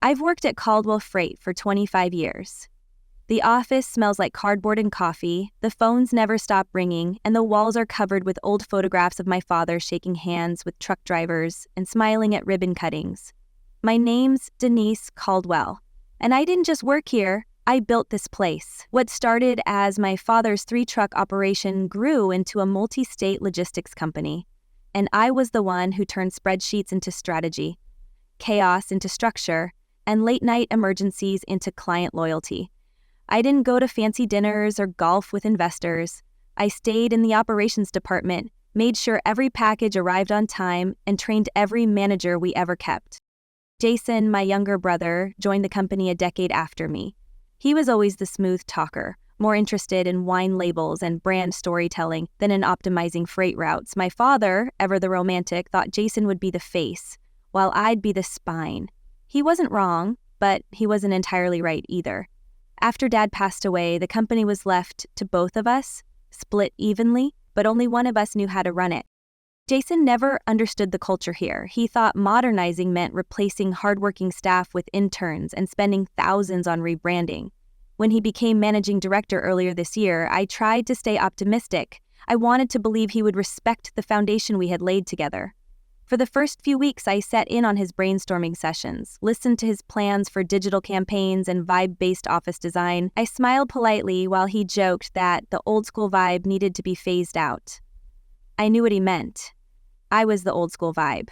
I've worked at Caldwell Freight for 25 years. The office smells like cardboard and coffee, the phones never stop ringing, and the walls are covered with old photographs of my father shaking hands with truck drivers and smiling at ribbon cuttings. My name's Denise Caldwell, and I didn't just work here, I built this place. What started as my father's 3-truck operation grew into a multi-state logistics company, and I was the one who turned spreadsheets into strategy, chaos into structure, and late-night emergencies into client loyalty. I didn't go to fancy dinners or golf with investors. I stayed in the operations department, made sure every package arrived on time, and trained every manager we ever kept. Jason, my younger brother, joined the company a decade after me. He was always the smooth talker, more interested in wine labels and brand storytelling than in optimizing freight routes. My father, ever the romantic, thought Jason would be the face, while I'd be the spine. He wasn't wrong, but he wasn't entirely right either. After Dad passed away, the company was left to both of us, split evenly, but only one of us knew how to run it. Jason never understood the culture here. He thought modernizing meant replacing hardworking staff with interns and spending thousands on rebranding. When he became managing director earlier this year, I tried to stay optimistic. I wanted to believe he would respect the foundation we had laid together. For the first few weeks, I sat in on his brainstorming sessions, listened to his plans for digital campaigns and vibe-based office design. I smiled politely while he joked that the old-school vibe needed to be phased out. I knew what he meant. I was the old-school vibe.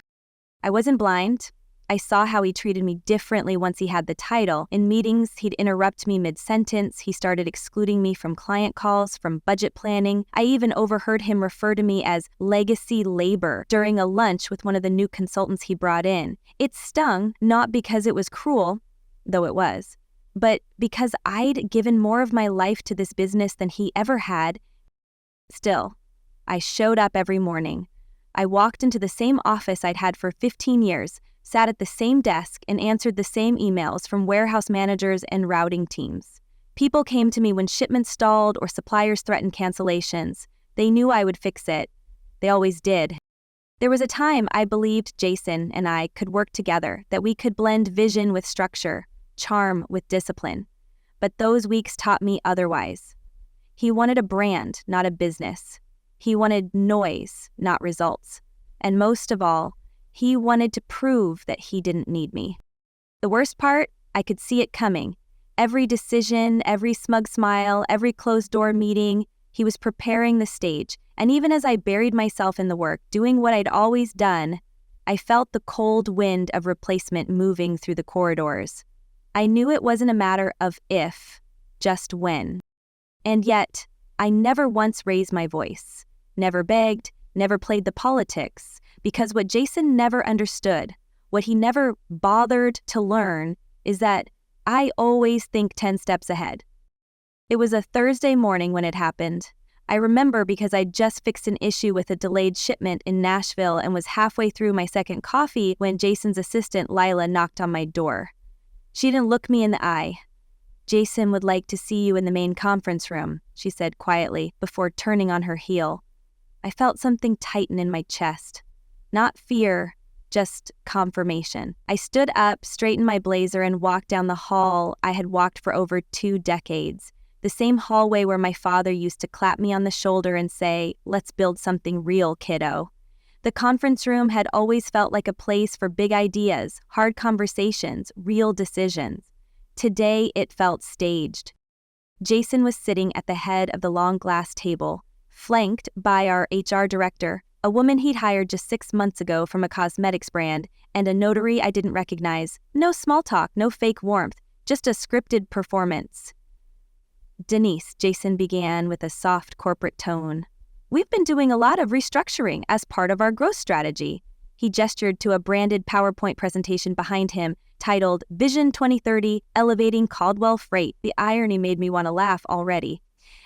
I wasn't blind. I saw how he treated me differently once he had the title. In meetings, he'd interrupt me mid-sentence. He started excluding me from client calls, from budget planning. I even overheard him refer to me as legacy labor during a lunch with one of the new consultants he brought in. It stung, not because it was cruel, though it was, but because I'd given more of my life to this business than he ever had. Still, I showed up every morning. I walked into the same office I'd had for 15 years, sat at the same desk, and answered the same emails from warehouse managers and routing teams. People came to me when shipments stalled or suppliers threatened cancellations. They knew I would fix it. They always did. There was a time I believed Jason and I could work together, that we could blend vision with structure, charm with discipline. But those weeks taught me otherwise. He wanted a brand, not a business. He wanted noise, not results. And most of all, he wanted to prove that he didn't need me. The worst part, I could see it coming. Every decision, every smug smile, every closed-door meeting, he was preparing the stage. And even as I buried myself in the work, doing what I'd always done, I felt the cold wind of replacement moving through the corridors. I knew it wasn't a matter of if, just when. And yet, I never once raised my voice, never begged, never played the politics, because what Jason never understood, what he never bothered to learn, is that I always think 10 steps ahead. It was a Thursday morning when it happened. I remember because I'd just fixed an issue with a delayed shipment in Nashville and was halfway through my second coffee when Jason's assistant, Lila, knocked on my door. She didn't look me in the eye. "Jason would like to see you in the main conference room," she said quietly, before turning on her heel. I felt something tighten in my chest. Not fear, just confirmation. I stood up, straightened my blazer, and walked down the hall I had walked for over 2 decades. The same hallway where my father used to clap me on the shoulder and say, "Let's build something real, kiddo." The conference room had always felt like a place for big ideas, hard conversations, real decisions. Today, it felt staged. Jason was sitting at the head of the long glass table, flanked by our HR director, a woman he'd hired just 6 months ago from a cosmetics brand, and a notary I didn't recognize. No small talk, no fake warmth, just a scripted performance. "Denise," Jason began with a soft corporate tone, "we've been doing a lot of restructuring as part of our growth strategy." He gestured to a branded PowerPoint presentation behind him, titled Vision 2030, Elevating Caldwell Freight. The irony made me want to laugh already.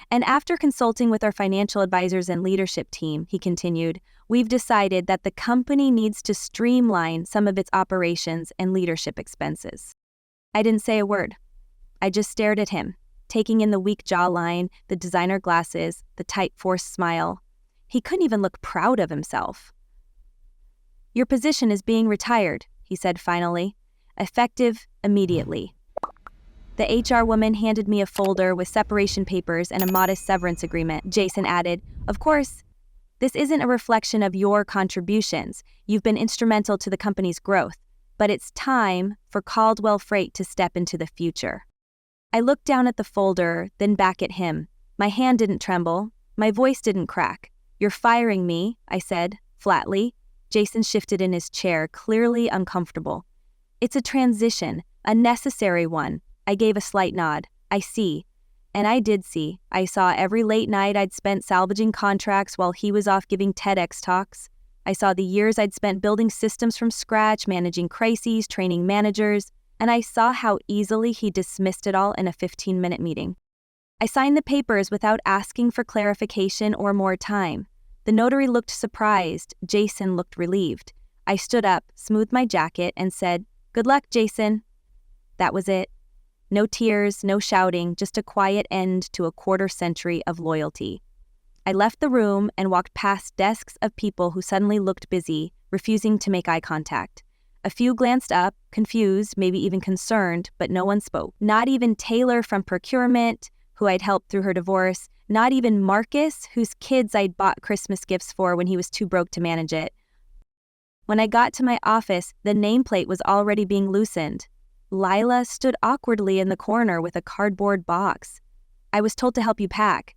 "And after consulting with our financial advisors and leadership team," he continued, "we've decided that the company needs to streamline some of its operations and leadership expenses." I didn't say a word. I just stared at him, taking in the weak jawline, the designer glasses, the tight forced smile. He couldn't even look proud of himself. "Your position is being retired," he said finally. effective immediately. The HR woman handed me a folder with separation papers and a modest severance agreement. Jason added, "Of course, this isn't a reflection of your contributions. You've been instrumental to the company's growth, but it's time for Caldwell Freight to step into the future." I looked down at the folder, then back at him. My hand didn't tremble. My voice didn't crack. "You're firing me," I said, flatly. Jason shifted in his chair, clearly uncomfortable. "It's a transition, a necessary one." I gave a slight nod. "I see." And I did see. I saw every late night I'd spent salvaging contracts while he was off giving TEDx talks. I saw the years I'd spent building systems from scratch, managing crises, training managers, and I saw how easily he dismissed it all in a 15-minute meeting. I signed the papers without asking for clarification or more time. The notary looked surprised. Jason looked relieved. I stood up, smoothed my jacket, and said, "Good luck, Jason." That was it. No tears, no shouting, just a quiet end to a quarter-century of loyalty. I left the room and walked past desks of people who suddenly looked busy, refusing to make eye contact. A few glanced up, confused, maybe even concerned, but no one spoke. Not even Taylor from procurement, who I'd helped through her divorce. Not even Marcus, whose kids I'd bought Christmas gifts for when he was too broke to manage it. When I got to my office, the nameplate was already being loosened. Lila stood awkwardly in the corner with a cardboard box. "I was told to help you pack."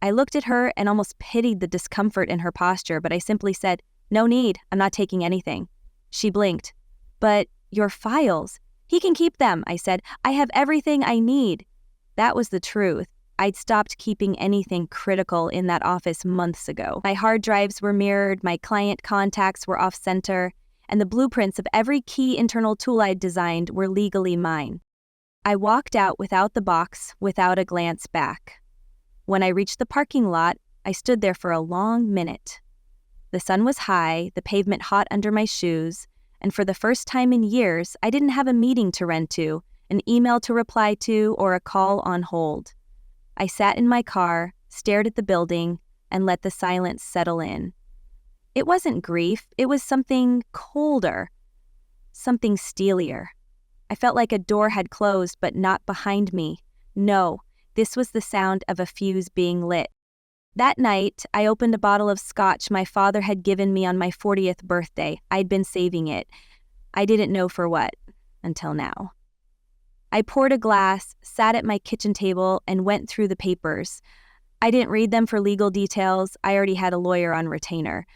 I looked at her and almost pitied the discomfort in her posture, but I simply said, "No need, I'm not taking anything." She blinked. "But your files." "He can keep them," I said. "I have everything I need." That was the truth. I'd stopped keeping anything critical in that office months ago. My hard drives were mirrored, my client contacts were off-center, and the blueprints of every key internal tool I'd designed were legally mine. I walked out without the box, without a glance back. When I reached the parking lot, I stood there for a long minute. The sun was high, the pavement hot under my shoes, and for the first time in years, I didn't have a meeting to run to, an email to reply to, or a call on hold. I sat in my car, stared at the building, and let the silence settle in. It wasn't grief, it was something colder, something steelier. I felt like a door had closed, but not behind me. No, this was the sound of a fuse being lit. That night, I opened a bottle of scotch my father had given me on my 40th birthday. I'd been saving it. I didn't know for what, until now. I poured a glass, sat at my kitchen table, and went through the papers. I didn't read them for legal details. I already had a lawyer on retainer.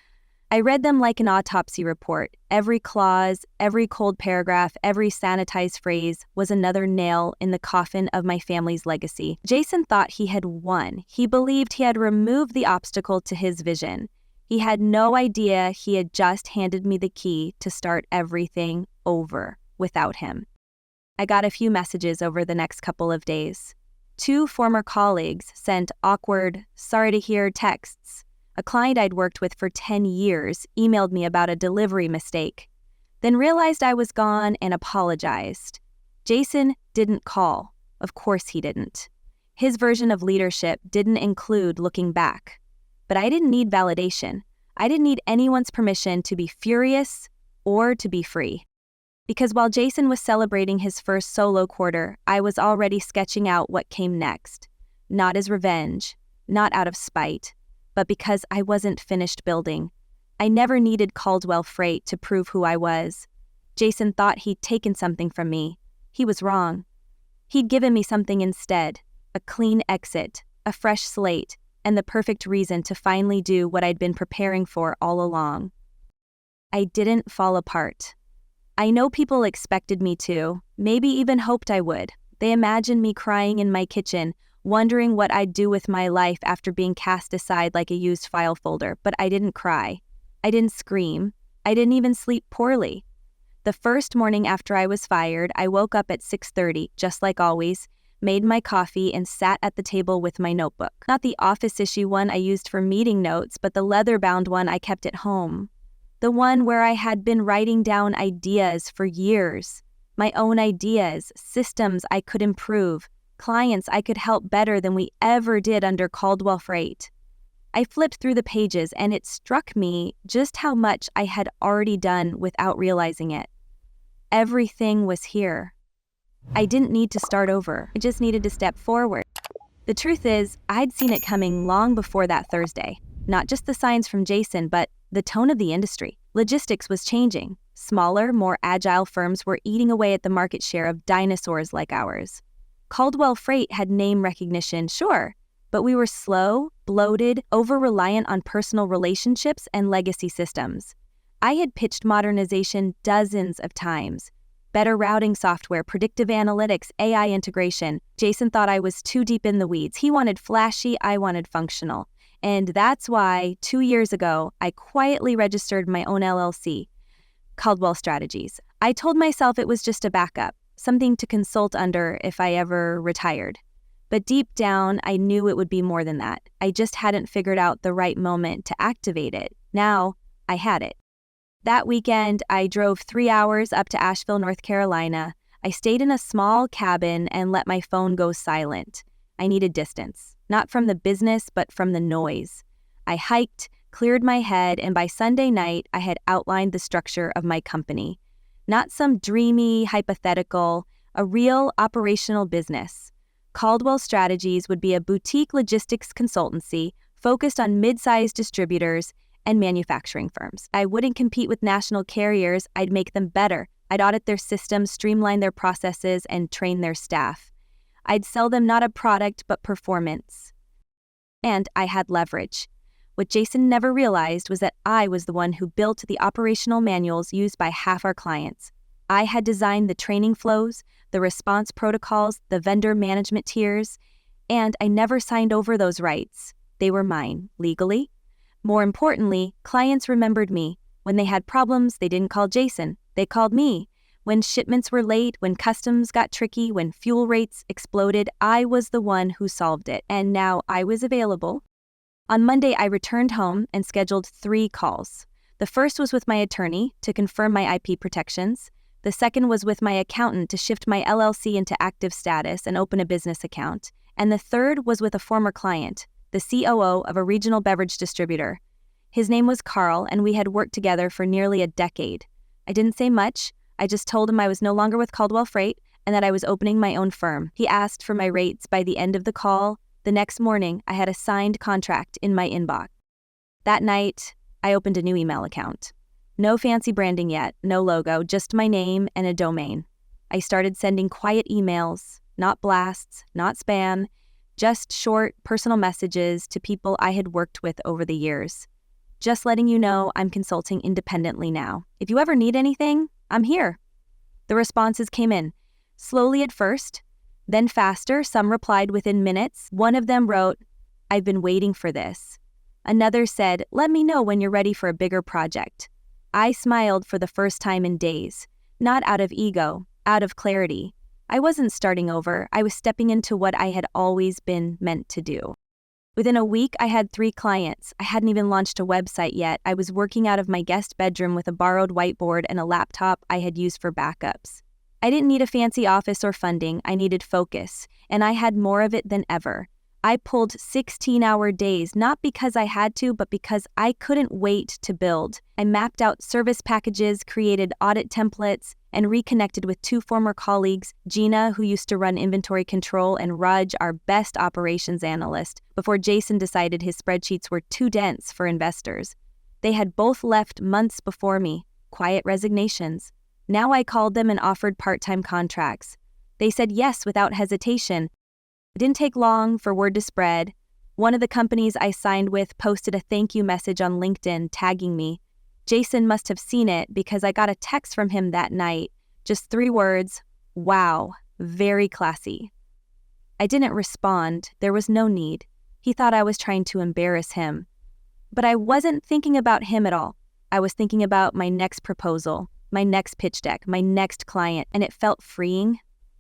I read them like an autopsy report. Every clause, every cold paragraph, every sanitized phrase was another nail in the coffin of my family's legacy. Jason thought he had won. He believed he had removed the obstacle to his vision. He had no idea he had just handed me the key to start everything over without him. I got a few messages over the next couple of days. 2 former colleagues sent awkward, sorry to hear texts. A client I'd worked with for 10 years emailed me about a delivery mistake, then realized I was gone and apologized. Jason didn't call. Of course he didn't. His version of leadership didn't include looking back. But I didn't need validation. I didn't need anyone's permission to be furious or to be free. Because while Jason was celebrating his first solo quarter, I was already sketching out what came next. Not as revenge, not out of spite, but because I wasn't finished building. I never needed Caldwell Freight to prove who I was. Jason thought he'd taken something from me. He was wrong. He'd given me something instead, a clean exit, a fresh slate, and the perfect reason to finally do what I'd been preparing for all along. I didn't fall apart. I know people expected me to, maybe even hoped I would. They imagined me crying in my kitchen, wondering what I'd do with my life after being cast aside like a used file folder, but I didn't cry. I didn't scream. I didn't even sleep poorly. The first morning after I was fired, I woke up at 6:30, just like always, made my coffee, and sat at the table with my notebook. Not the office issue one I used for meeting notes, but the leather-bound one I kept at home. The one where I had been writing down ideas for years. My own ideas, systems I could improve, clients I could help better than we ever did under Caldwell Freight. I flipped through the pages and it struck me just how much I had already done without realizing it. Everything was here. I didn't need to start over. I just needed to step forward. The truth is, I'd seen it coming long before that Thursday. Not just the signs from Jason, but the tone of the industry. Logistics was changing. Smaller, more agile firms were eating away at the market share of dinosaurs like ours. Caldwell Freight had name recognition, sure, but we were slow, bloated, over-reliant on personal relationships and legacy systems. I had pitched modernization dozens of times. Better routing software, predictive analytics, AI integration. Jason thought I was too deep in the weeds. He wanted flashy, I wanted functional. And that's why, 2 years ago, I quietly registered my own LLC, Caldwell Strategies. I told myself it was just a backup, something to consult under if I ever retired. But deep down, I knew it would be more than that. I just hadn't figured out the right moment to activate it. Now, I had it. That weekend, I drove 3 hours up to Asheville, North Carolina. I stayed in a small cabin and let my phone go silent. I needed distance, not from the business, but from the noise. I hiked, cleared my head, and by Sunday night, I had outlined the structure of my company. Not some dreamy, hypothetical, a real operational business. Caldwell Strategies would be a boutique logistics consultancy focused on mid-sized distributors and manufacturing firms. I wouldn't compete with national carriers, I'd make them better. I'd audit their systems, streamline their processes, and train their staff. I'd sell them not a product, but performance. And I had leverage. What Jason never realized was that I was the one who built the operational manuals used by half our clients. I had designed the training flows, the response protocols, the vendor management tiers, and I never signed over those rights. They were mine, legally. More importantly, clients remembered me. When they had problems, they didn't call Jason, they called me. When shipments were late, when customs got tricky, when fuel rates exploded, I was the one who solved it, and now I was available. On Monday, I returned home and scheduled 3 calls. The first was with my attorney to confirm my IP protections. The second was with my accountant to shift my LLC into active status and open a business account. And the third was with a former client, the COO of a regional beverage distributor. His name was Carl, and we had worked together for nearly a decade. I didn't say much. I just told him I was no longer with Caldwell Freight and that I was opening my own firm. He asked for my rates by the end of the call. The next morning, I had a signed contract in my inbox. That night, I opened a new email account. No fancy branding yet, no logo, just my name and a domain. I started sending quiet emails, not blasts, not spam, just short, personal messages to people I had worked with over the years. Just letting you know I'm consulting independently now. If you ever need anything, I'm here. The responses came in, slowly at first, then faster. Some replied within minutes. One of them wrote, "I've been waiting for this." Another said, "Let me know when you're ready for a bigger project." I smiled for the first time in days, not out of ego, out of clarity. I wasn't starting over. I was stepping into what I had always been meant to do. Within a week, I had 3 clients. I hadn't even launched a website yet. I was working out of my guest bedroom with a borrowed whiteboard and a laptop I had used for backups. I didn't need a fancy office or funding. I needed focus, and I had more of it than ever. I pulled 16-hour days, not because I had to, but because I couldn't wait to build. I mapped out service packages, created audit templates, and reconnected with 2 former colleagues, Gina, who used to run inventory control, and Raj, our best operations analyst, before Jason decided his spreadsheets were too dense for investors. They had both left months before me, quiet resignations. Now I called them and offered part-time contracts. They said yes without hesitation. It didn't take long for word to spread. One of the companies I signed with posted a thank you message on LinkedIn tagging me. Jason must have seen it because I got a text from him that night. Just 3 words, "Wow, very classy." I didn't respond. There was no need. He thought I was trying to embarrass him. But I wasn't thinking about him at all. I was thinking about my next proposal, my next pitch deck, my next client, and it felt freeing.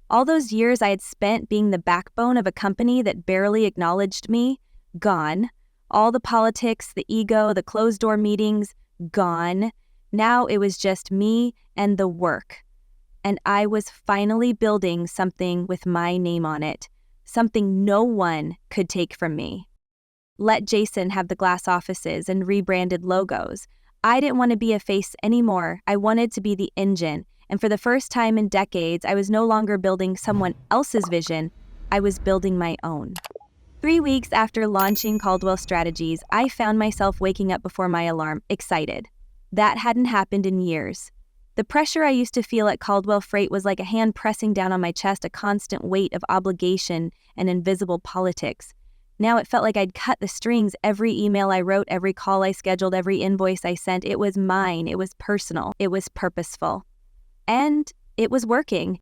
All those years I had spent being the backbone of a company that barely acknowledged me, gone. All the politics, the ego, the closed-door meetings, gone. Now it was just me and the work. And I was finally building something with my name on it, something no one could take from me. Let Jason have the glass offices and rebranded logos. I didn't want to be a face anymore. I wanted to be the engine, And for the first time in decades, I was no longer building someone else's vision, I was building my own. 3 weeks after launching Caldwell Strategies, I found myself waking up before my alarm, excited. That hadn't happened in years. The pressure I used to feel at Caldwell Freight was like a hand pressing down on my chest, a constant weight of obligation and invisible politics. Now it felt like I'd cut the strings. Every email I wrote, every call I scheduled, every invoice I sent, it was mine, it was personal, it was purposeful. And it was working.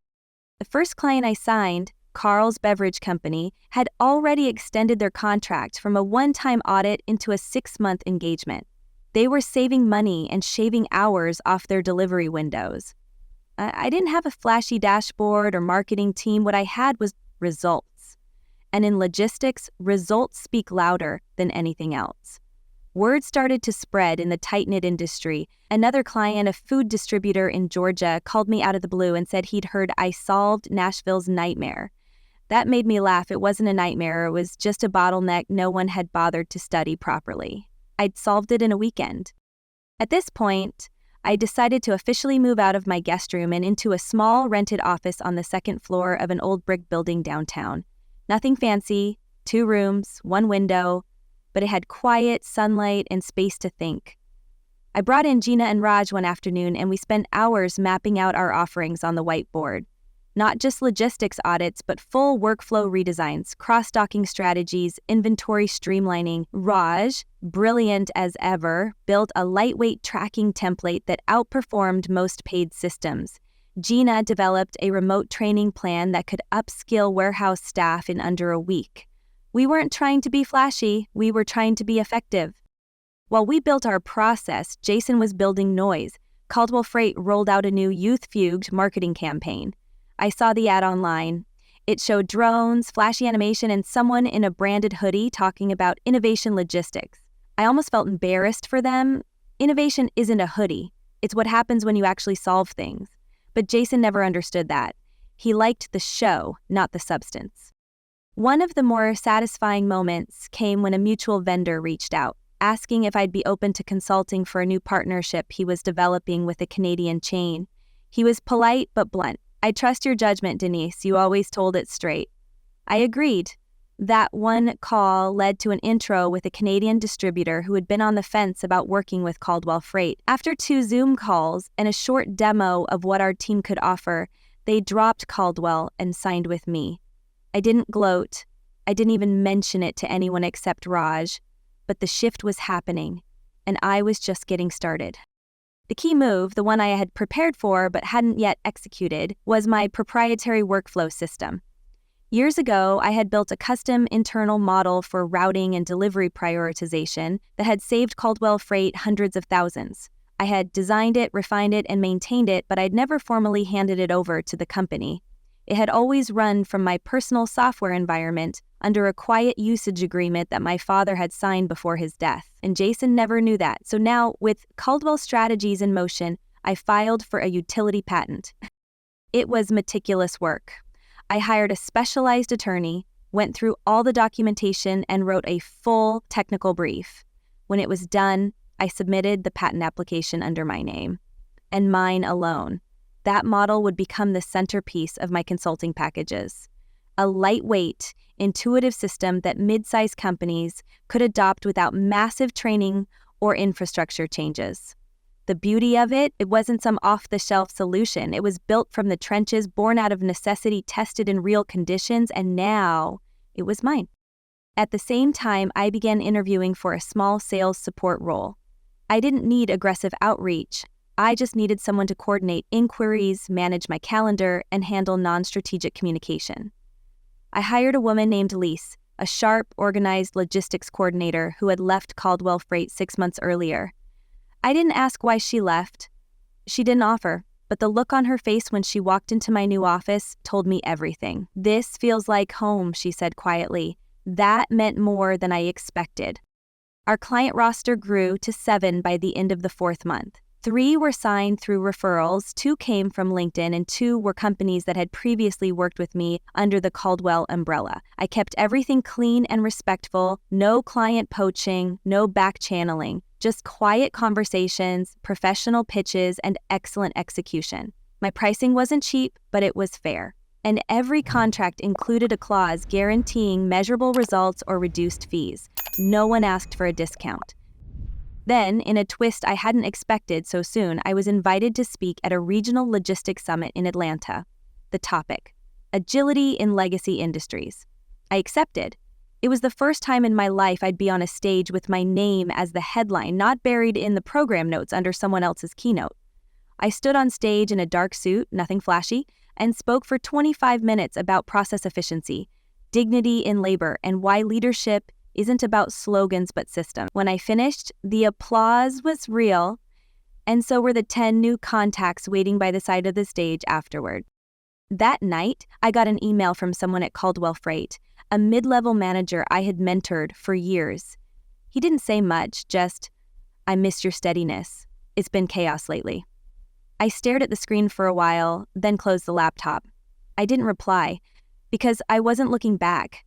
The first client I signed, Carl's Beverage Company, had already extended their contract from a one-time audit into a 6-month engagement. They were saving money and shaving hours off their delivery windows. I didn't have a flashy dashboard or marketing team. What I had was results. And in logistics, results speak louder than anything else. Word started to spread in the tight-knit industry. Another client, a food distributor in Georgia, called me out of the blue and said he'd heard I solved Nashville's nightmare. That made me laugh. It wasn't a nightmare. It was just a bottleneck no one had bothered to study properly. I'd solved it in a weekend. At this point, I decided to officially move out of my guest room and into a small rented office on the second floor of an old brick building downtown. Nothing fancy, 2 rooms, 1 window, but it had quiet, sunlight, and space to think. I brought in Gina and Raj one afternoon, and we spent hours mapping out our offerings on the whiteboard. Not just logistics audits, but full workflow redesigns, cross-docking strategies, inventory streamlining. Raj, brilliant as ever, built a lightweight tracking template that outperformed most paid systems. Gina developed a remote training plan that could upskill warehouse staff in under a week. We weren't trying to be flashy, we were trying to be effective. While we built our process, Jason was building noise. Caldwell Freight rolled out a new youth-fugued marketing campaign. I saw the ad online. It showed drones, flashy animation, and someone in a branded hoodie talking about innovation logistics. I almost felt embarrassed for them. Innovation isn't a hoodie. It's what happens when you actually solve things. But Jason never understood that. He liked the show, not the substance. One of the more satisfying moments came when a mutual vendor reached out, asking if I'd be open to consulting for a new partnership he was developing with a Canadian chain. He was polite but blunt. "I trust your judgment, Denise. You always told it straight." I agreed. That one call led to an intro with a Canadian distributor who had been on the fence about working with Caldwell Freight. After 2 Zoom calls and a short demo of what our team could offer, they dropped Caldwell and signed with me. I didn't gloat. I didn't even mention it to anyone except Raj. But the shift was happening, and I was just getting started. The key move, the one I had prepared for but hadn't yet executed, was my proprietary workflow system. Years ago, I had built a custom internal model for routing and delivery prioritization that had saved Caldwell Freight hundreds of thousands. I had designed it, refined it, and maintained it, but I'd never formally handed it over to the company. It had always run from my personal software environment under a quiet usage agreement that my father had signed before his death, and Jason never knew that. So now, with Caldwell Strategies in motion, I filed for a utility patent. It was meticulous work. I hired a specialized attorney, went through all the documentation, and wrote a full technical brief. When it was done, I submitted the patent application under my name, and mine alone. That model would become the centerpiece of my consulting packages. A lightweight, intuitive system that mid-sized companies could adopt without massive training or infrastructure changes. The beauty of it wasn't some off-the-shelf solution. It was built from the trenches, born out of necessity, tested in real conditions, and now it was mine. At the same time, I began interviewing for a small sales support role. I didn't need aggressive outreach. I just needed someone to coordinate inquiries, manage my calendar, and handle non-strategic communication. I hired a woman named Lise, a sharp, organized logistics coordinator who had left Caldwell Freight 6 months earlier. I didn't ask why she left. She didn't offer, but the look on her face when she walked into my new office told me everything. "This feels like home," she said quietly. That meant more than I expected. Our client roster grew to 7 by the end of the 4th month. 3 were signed through referrals, 2 came from LinkedIn, and 2 were companies that had previously worked with me under the Caldwell umbrella. I kept everything clean and respectful, no client poaching, no back-channeling, just quiet conversations, professional pitches, and excellent execution. My pricing wasn't cheap, but it was fair. And every contract included a clause guaranteeing measurable results or reduced fees. No one asked for a discount. Then, in a twist I hadn't expected so soon, I was invited to speak at a regional logistics summit in Atlanta. The topic: agility in legacy industries. I accepted. It was the first time in my life I'd be on a stage with my name as the headline, not buried in the program notes under someone else's keynote. I stood on stage in a dark suit, nothing flashy, and spoke for 25 minutes about process efficiency, dignity in labor, and why leadership isn't about slogans but systems. When I finished, the applause was real, and so were the 10 new contacts waiting by the side of the stage afterward. That night, I got an email from someone at Caldwell Freight, a mid-level manager I had mentored for years. He didn't say much, just, "I miss your steadiness. It's been chaos lately." I stared at the screen for a while, then closed the laptop. I didn't reply, because I wasn't looking back.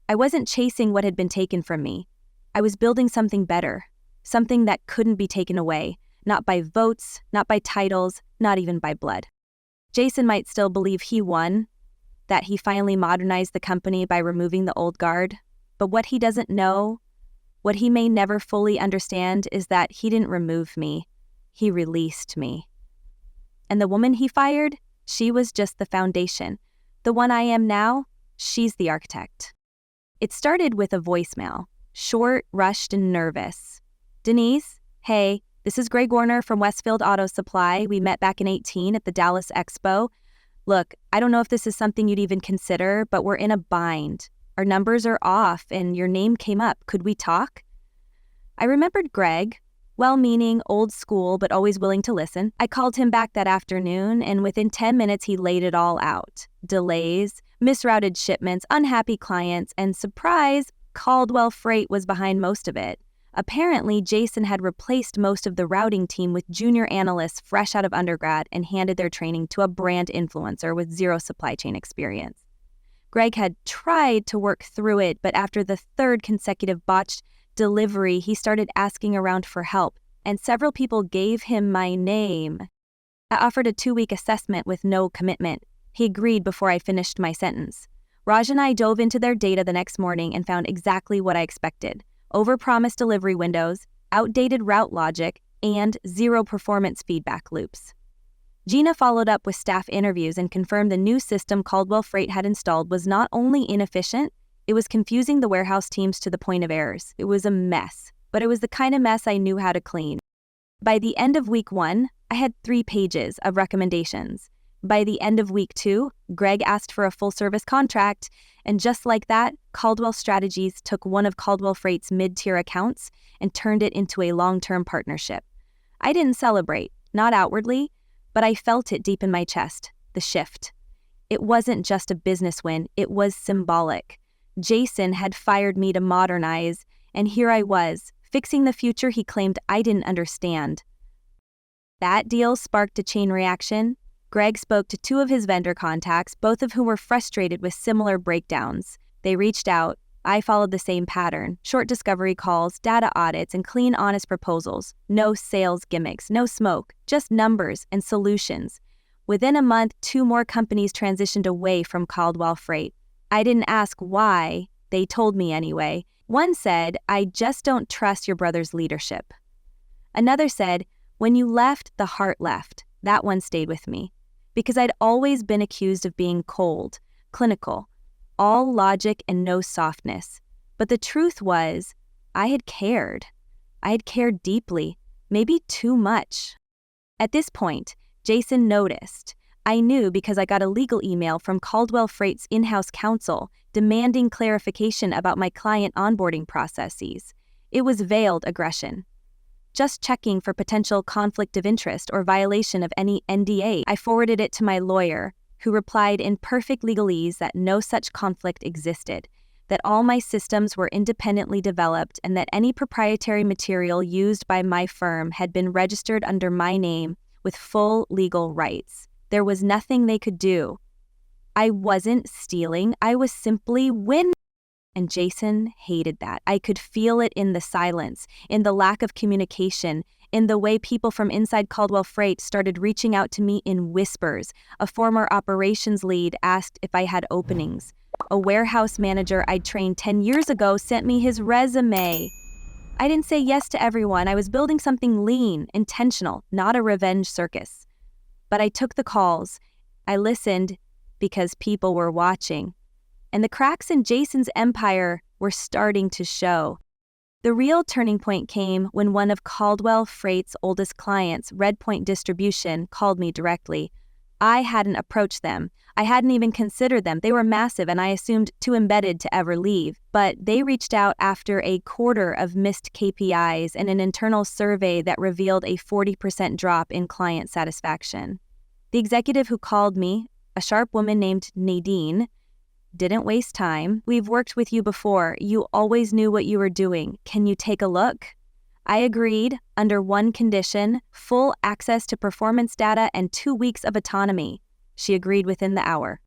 I wasn't chasing what had been taken from me. I was building something better, something that couldn't be taken away, not by votes, not by titles, not even by blood. Jason might still believe he won, that he finally modernized the company by removing the old guard, but what he doesn't know, what he may never fully understand, is that he didn't remove me, he released me. And the woman he fired, she was just the foundation. The one I am now, she's the architect. It started with a voicemail, short, rushed, and nervous. "Denise, hey, this is Greg Warner from Westfield Auto Supply. We met back in 2018 at the Dallas Expo. Look, I don't know if this is something you'd even consider, but we're in a bind. Our numbers are off, and your name came up. Could we talk?" I remembered Greg, well-meaning, old school, but always willing to listen. I called him back that afternoon, and within 10 minutes he laid it all out. Delays, misrouted shipments, unhappy clients, and surprise, Caldwell Freight was behind most of it. Apparently, Jason had replaced most of the routing team with junior analysts fresh out of undergrad and handed their training to a brand influencer with zero supply chain experience. Greg had tried to work through it, but after the third consecutive botched delivery, he started asking around for help, and several people gave him my name. I offered a 2-week assessment with no commitment. He agreed before I finished my sentence. Raj and I dove into their data the next morning and found exactly what I expected: overpromised delivery windows, outdated route logic, and zero performance feedback loops. Gina followed up with staff interviews and confirmed the new system Caldwell Freight had installed was not only inefficient, it was confusing the warehouse teams to the point of errors. It was a mess, but it was the kind of mess I knew how to clean. By the end of week 1, I had 3 pages of recommendations. By the end of week 2, Greg asked for a full-service contract, and just like that, Caldwell Strategies took one of Caldwell Freight's mid-tier accounts and turned it into a long-term partnership. I didn't celebrate, not outwardly, but I felt it deep in my chest, the shift. It wasn't just a business win, it was symbolic. Jason had fired me to modernize, and here I was, fixing the future he claimed I didn't understand. That deal sparked a chain reaction. Greg spoke to 2 of his vendor contacts, both of whom were frustrated with similar breakdowns. They reached out. I followed the same pattern: short discovery calls, data audits, and clean, honest proposals. No sales gimmicks, no smoke, just numbers and solutions. Within a month, 2 more companies transitioned away from Caldwell Freight. I didn't ask why, they told me anyway. One said, "I just don't trust your brother's leadership." Another said, "When you left, the heart left." That one stayed with me, because I'd always been accused of being cold, clinical, all logic and no softness. But the truth was, I had cared. I had cared deeply, maybe too much. At this point, Jason noticed. I knew because I got a legal email from Caldwell Freight's in-house counsel demanding clarification about my client onboarding processes. It was veiled aggression. Just checking for potential conflict of interest or violation of any NDA. I forwarded it to my lawyer, who replied in perfect legalese that no such conflict existed, that all my systems were independently developed, and that any proprietary material used by my firm had been registered under my name with full legal rights. There was nothing they could do. I wasn't stealing, I was simply winning. And Jason hated that. I could feel it in the silence, in the lack of communication, in the way people from inside Caldwell Freight started reaching out to me in whispers. A former operations lead asked if I had openings. A warehouse manager I'd trained 10 years ago sent me his resume. I didn't say yes to everyone. I was building something lean, intentional, not a revenge circus. But I took the calls. I listened because people were watching. And the cracks in Jason's empire were starting to show. The real turning point came when one of Caldwell Freight's oldest clients, Redpoint Distribution, called me directly. I hadn't approached them. I hadn't even considered them. They were massive and I assumed too embedded to ever leave. But they reached out after a quarter of missed KPIs and an internal survey that revealed a 40% drop in client satisfaction. The executive who called me, a sharp woman named Nadine, didn't waste time. "We've worked with you before. You always knew what you were doing. Can you take a look?" I agreed under one condition: full access to performance data and 2 weeks of autonomy. She agreed within the hour.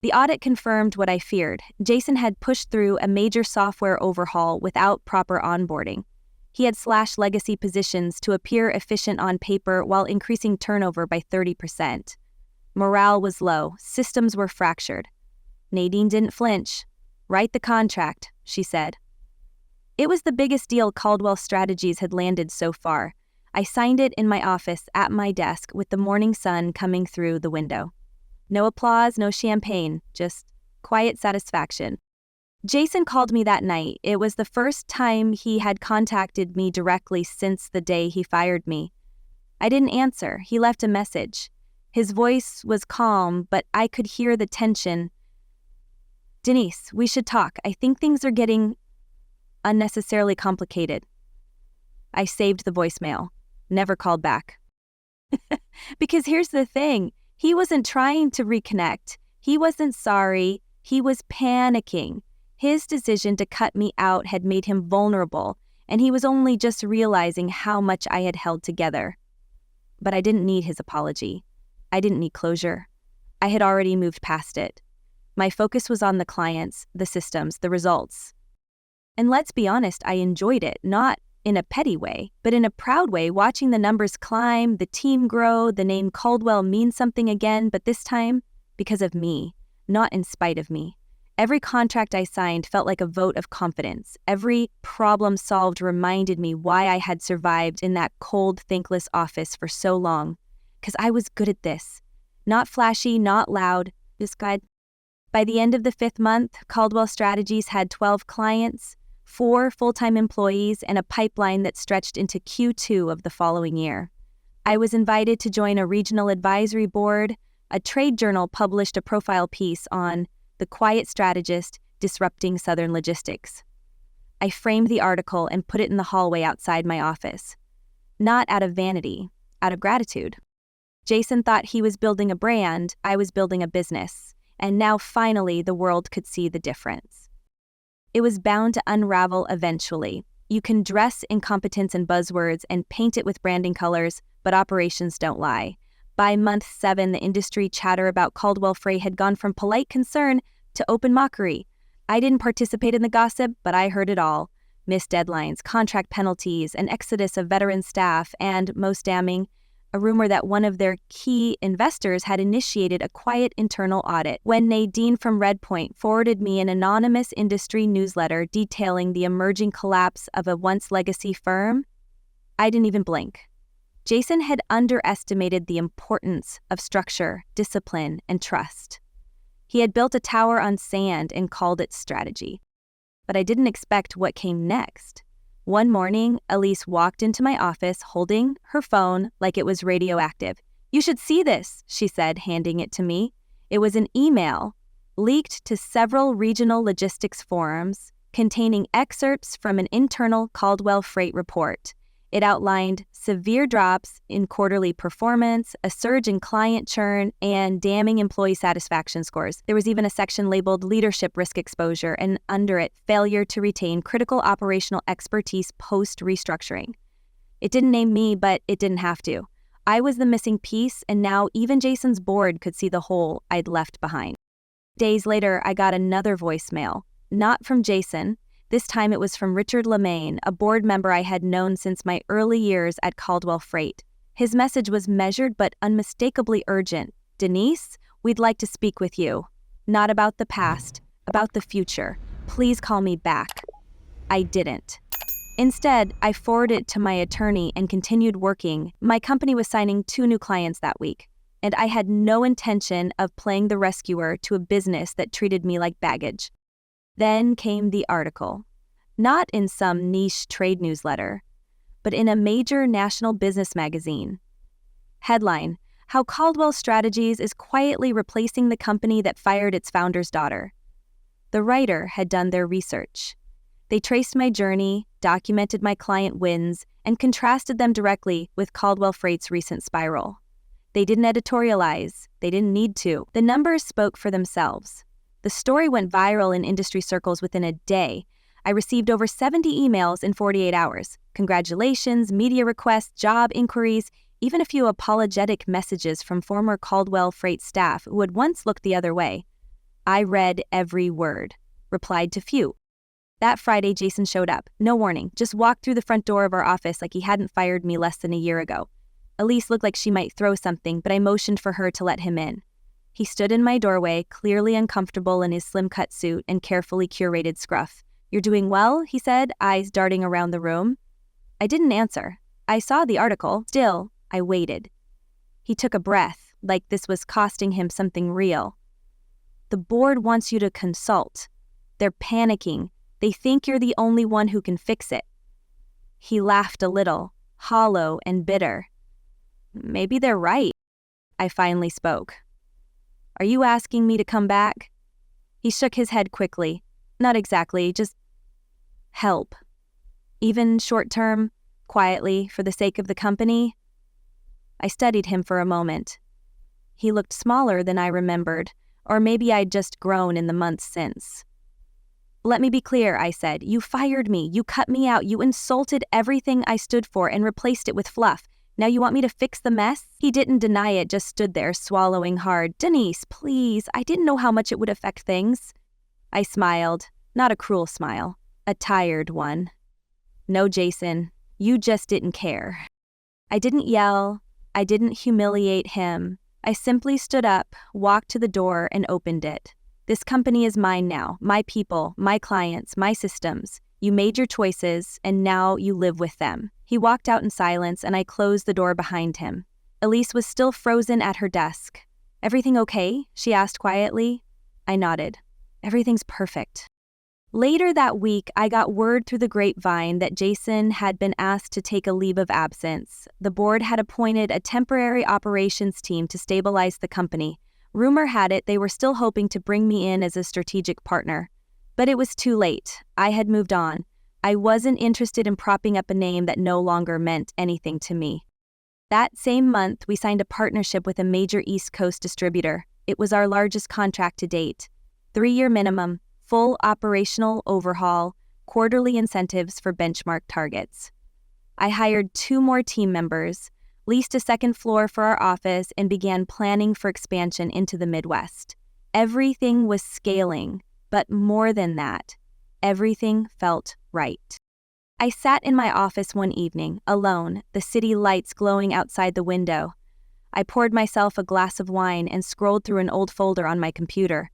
The audit confirmed what I feared. Jason had pushed through a major software overhaul without proper onboarding. He had slashed legacy positions to appear efficient on paper while increasing turnover by 30%. Morale was low. Systems were fractured. Nadine didn't flinch. "Write the contract," she said. It was the biggest deal Caldwell Strategies had landed so far. I signed it in my office at my desk with the morning sun coming through the window. No applause, no champagne, just quiet satisfaction. Jason called me that night. It was the first time he had contacted me directly since the day he fired me. I didn't answer. He left a message. His voice was calm, but I could hear the tension. "Denise, we should talk. I think things are getting unnecessarily complicated." I saved the voicemail. Never called back. Because here's the thing. He wasn't trying to reconnect. He wasn't sorry. He was panicking. His decision to cut me out had made him vulnerable, and he was only just realizing how much I had held together. But I didn't need his apology. I didn't need closure. I had already moved past it. My focus was on the clients, the systems, the results. And let's be honest, I enjoyed it, not in a petty way, but in a proud way, watching the numbers climb, the team grow, the name Caldwell mean something again, but this time because of me, not in spite of me. Every contract I signed felt like a vote of confidence. Every problem solved reminded me why I had survived in that cold, thankless office for so long. Because I was good at this. Not flashy, not loud, just good. By the end of the 5th month, Caldwell Strategies had 12 clients, 4 full-time employees, and a pipeline that stretched into Q2 of the following year. I was invited to join a regional advisory board. A trade journal published a profile piece on "The Quiet Strategist Disrupting Southern Logistics." I framed the article and put it in the hallway outside my office. Not out of vanity, out of gratitude. Jason thought he was building a brand, I was building a business. And now finally the world could see the difference. It was bound to unravel eventually. You can dress incompetence in buzzwords and paint it with branding colors, but operations don't lie. By month 7, the industry chatter about Caldwell Freight had gone from polite concern to open mockery. I didn't participate in the gossip, but I heard it all. Missed deadlines, contract penalties, an exodus of veteran staff, and, most damning, a rumor that one of their key investors had initiated a quiet internal audit. When Nadine from Redpoint forwarded me an anonymous industry newsletter detailing the emerging collapse of a once legacy firm, I didn't even blink. Jason had underestimated the importance of structure, discipline, and trust. He had built a tower on sand and called it strategy. But I didn't expect what came next. One morning, Elise walked into my office holding her phone like it was radioactive. "You should see this," she said, handing it to me. It was an email leaked to several regional logistics forums containing excerpts from an internal Caldwell Freight report. It outlined severe drops in quarterly performance, a surge in client churn, and damning employee satisfaction scores. There was even a section labeled leadership risk exposure, and under it, failure to retain critical operational expertise post-restructuring. It didn't name me, but it didn't have to. I was the missing piece, and now even Jason's board could see the hole I'd left behind. Days later, I got another voicemail, not from Jason. This time it was from Richard Lemaine, a board member I had known since my early years at Caldwell Freight. His message was measured but unmistakably urgent. "Denise, we'd like to speak with you. Not about the past, about the future. Please call me back." I didn't. Instead, I forwarded it to my attorney and continued working. My company was signing 2 new clients that week, and I had no intention of playing the rescuer to a business that treated me like baggage. Then came the article. Not in some niche trade newsletter, but in a major national business magazine. Headline: How Caldwell Strategies is quietly replacing the company that fired its founder's daughter. The writer had done their research. They traced my journey, documented my client wins, and contrasted them directly with Caldwell Freight's recent spiral. They didn't editorialize. They didn't need to. The numbers spoke for themselves. The story went viral in industry circles within a day. I received over 70 emails in 48 hours. Congratulations, media requests, job inquiries, even a few apologetic messages from former Caldwell Freight staff who had once looked the other way. I read every word, replied to few. That Friday, Jason showed up. No warning, just walked through the front door of our office like he hadn't fired me less than a year ago. Elise looked like she might throw something, but I motioned for her to let him in. He stood in my doorway, clearly uncomfortable in his slim-cut suit and carefully curated scruff. "You're doing well?" he said, eyes darting around the room. I didn't answer. I saw the article. Still, I waited. He took a breath, like this was costing him something real. "The board wants you to consult. They're panicking. They think you're the only one who can fix it." He laughed a little, hollow and bitter. "Maybe they're right." I finally spoke. "Are you asking me to come back?" He shook his head quickly. "Not exactly, just help. Even short-term, quietly, for the sake of the company." I studied him for a moment. He looked smaller than I remembered, or maybe I'd just grown in the months since. "Let me be clear," I said. "You fired me, you cut me out, you insulted everything I stood for and replaced it with fluff. Now you want me to fix the mess?" He didn't deny it, just stood there, swallowing hard. "Denise, please, I didn't know how much it would affect things." I smiled, not a cruel smile, a tired one. "No, Jason, you just didn't care." I didn't yell. I didn't humiliate him. I simply stood up, walked to the door, and opened it. "This company is mine now, my people, my clients, my systems. You made your choices, and now you live with them." He walked out in silence, and I closed the door behind him. Elise was still frozen at her desk. "Everything okay?" she asked quietly. I nodded. "Everything's perfect." Later that week, I got word through the grapevine that Jason had been asked to take a leave of absence. The board had appointed a temporary operations team to stabilize the company. Rumor had it they were still hoping to bring me in as a strategic partner. But it was too late. I had moved on. I wasn't interested in propping up a name that no longer meant anything to me. That same month, we signed a partnership with a major East Coast distributor. It was our largest contract to date. 3-year minimum, full operational overhaul, quarterly incentives for benchmark targets. I hired 2 more team members, leased a second floor for our office, and began planning for expansion into the Midwest. Everything was scaling, but more than that, everything felt right. I sat in my office one evening, alone, the city lights glowing outside the window. I poured myself a glass of wine and scrolled through an old folder on my computer.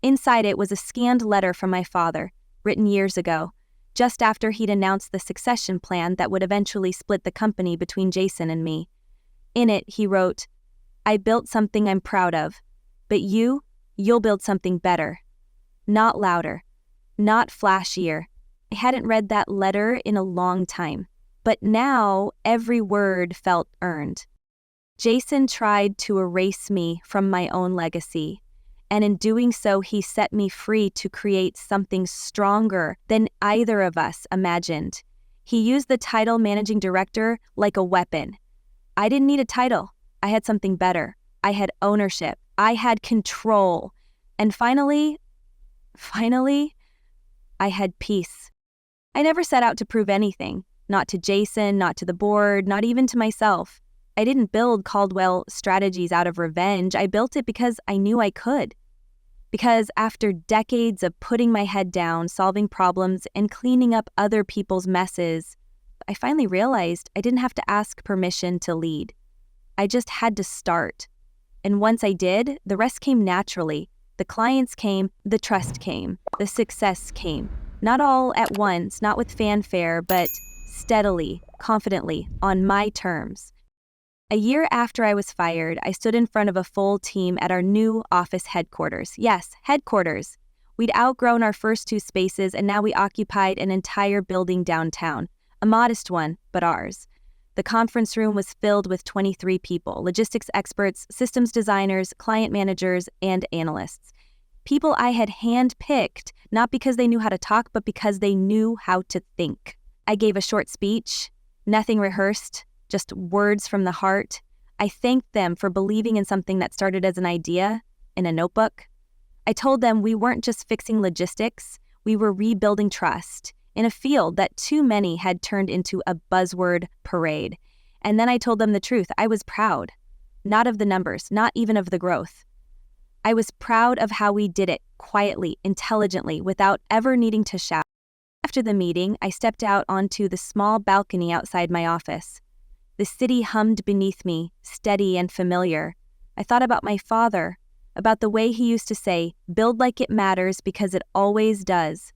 Inside it was a scanned letter from my father, written years ago, just after he'd announced the succession plan that would eventually split the company between Jason and me. In it, he wrote, "I built something I'm proud of, but you'll build something better. Not louder, not flashier." I hadn't read that letter in a long time, but now every word felt earned. Jason tried to erase me from my own legacy, and in doing so, he set me free to create something stronger than either of us imagined. He used the title managing director like a weapon. I didn't need a title. I had something better. I had ownership. I had control. And finally, I had peace. I never set out to prove anything, not to Jason, not to the board, not even to myself. I didn't build Caldwell Strategies out of revenge. I built it because I knew I could. Because after decades of putting my head down, solving problems, and cleaning up other people's messes, I finally realized I didn't have to ask permission to lead. I just had to start. And once I did, the rest came naturally. The clients came, the trust came, the success came. Not all at once, not with fanfare, but steadily, confidently, on my terms. A year after I was fired, I stood in front of a full team at our new office headquarters. Yes, headquarters. We'd outgrown our first 2 spaces, and now we occupied an entire building downtown. A modest one, but ours. The conference room was filled with 23 people, logistics experts, systems designers, client managers, and analysts. People I had hand-picked, not because they knew how to talk, but because they knew how to think. I gave a short speech, nothing rehearsed, just words from the heart. I thanked them for believing in something that started as an idea in a notebook. I told them we weren't just fixing logistics, we were rebuilding trust in a field that too many had turned into a buzzword parade. And then I told them the truth. I was proud, not of the numbers, not even of the growth. I was proud of how we did it quietly, intelligently, without ever needing to shout. After the meeting, I stepped out onto the small balcony outside my office. The city hummed beneath me, steady and familiar. I thought about my father, about the way he used to say, "Build like it matters because it always does."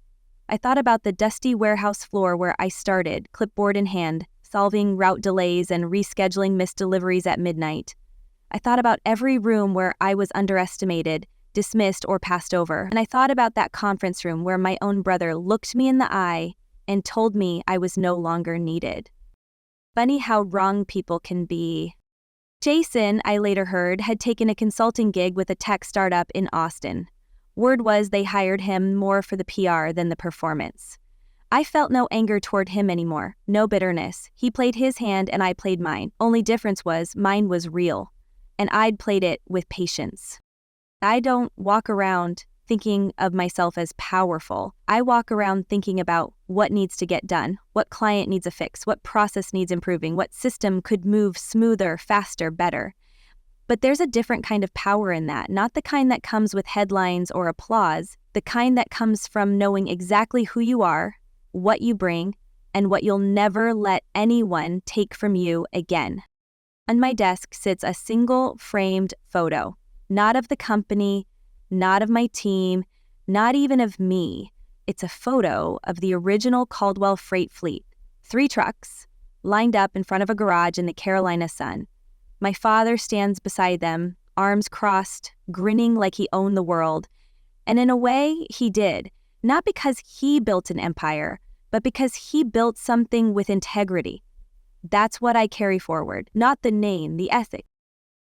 I thought about the dusty warehouse floor where I started, clipboard in hand, solving route delays and rescheduling missed deliveries at midnight. I thought about every room where I was underestimated, dismissed, or passed over. And I thought about that conference room where my own brother looked me in the eye and told me I was no longer needed. Funny how wrong people can be. Jason, I later heard, had taken a consulting gig with a tech startup in Austin. Word was they hired him more for the PR than the performance. I felt no anger toward him anymore, no bitterness. He played his hand and I played mine. Only difference was mine was real, and I'd played it with patience. I don't walk around thinking of myself as powerful. I walk around thinking about what needs to get done, what client needs a fix, what process needs improving, what system could move smoother, faster, better. But there's a different kind of power in that, not the kind that comes with headlines or applause, the kind that comes from knowing exactly who you are, what you bring, and what you'll never let anyone take from you again. On my desk sits a single framed photo, not of the company, not of my team, not even of me. It's a photo of the original Caldwell freight fleet, 3 trucks, lined up in front of a garage in the Carolina sun. My father stands beside them, arms crossed, grinning like he owned the world. And in a way, he did, not because he built an empire, but because he built something with integrity. That's what I carry forward, not the name, the ethic.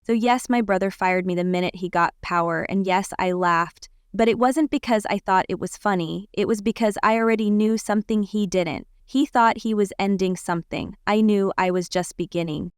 So yes, my brother fired me the minute he got power, and yes, I laughed, but it wasn't because I thought it was funny. It was because I already knew something he didn't. He thought he was ending something. I knew I was just beginning.